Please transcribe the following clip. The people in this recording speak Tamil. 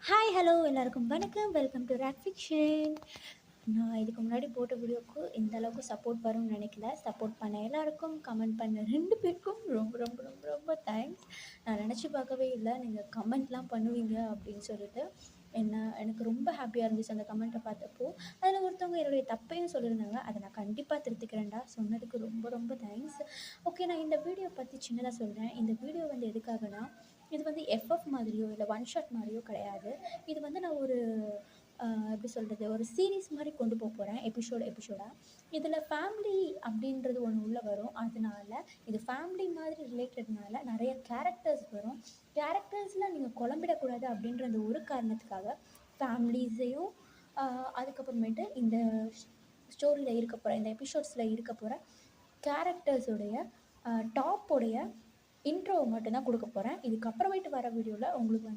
ஹாய் ஹலோ எல்லாருக்கும் வணக்கம். Welcome to rack fiction. நான் இதுக்கு முன்னாடி போட்ட வீடியோவுக்கு இந்த அளவுக்கு சப்போர்ட் வரும்னு நினைக்கல. சப்போர்ட் பண்ண எல்லாருக்கும், கமெண்ட் பண்ண 2 பேருக்கும் ரொம்ப ரொம்ப ரொம்ப ரொம்ப தேங்க்ஸ். நான் நினச்சி பார்க்கவே இல்லை நீங்கள் கமெண்ட்லாம் பண்ணுவீங்க அப்படின்னு சொல்லிட்டு. எனக்கு ரொம்ப ஹாப்பியாக இருந்துச்சு அந்த கமெண்ட்டை பார்த்தப்போ. அதில் ஒருத்தவங்க என்னுடைய தப்பையும் சொல்லியிருந்தாங்க. அதை நான் கண்டிப்பாக திருத்திக்கிறேன்டா. சொன்னதுக்கு ரொம்ப ரொம்ப தேங்க்ஸ். ஓகே, நான் இந்த வீடியோ பற்றி சின்னதாக சொல்கிறேன். இந்த வீடியோ வந்து எதுக்காகனா, இது வந்து எஃப்எஃப் மாதிரியோ இல்லை ஒன் ஷாட் மாதிரியோ கிடையாது. இது வந்து நான் ஒரு எப்படி சொல்கிறது, ஒரு சீரீஸ் மாதிரி கொண்டு போகிறேன் எபிசோடாக. இதில் ஃபேமிலி அப்படின்றது ஒன்று உள்ளே வரும். அதனால இது ஃபேமிலி மாதிரி ரிலேட்டட்னால நிறைய கேரக்டர்ஸ் வரும். கேரக்டர்ஸில் நீங்கள் குழம்பிடக்கூடாது அப்படின்ற அந்த ஒரு காரணத்துக்காக ஃபேமிலிஸையும் அதுக்கப்புறமேட்டு இந்த ஸ்டோரியில் இருக்க போகிற இந்த எபிசோட்ஸில் இருக்க போகிற கேரக்டர்ஸுடைய டாப்போடைய இன்ட்ரோவை மட்டும்தான் கொடுக்க போகிறேன். இதுக்கப்புறமேட்டு வர வீடியோவில் உங்களுக்கு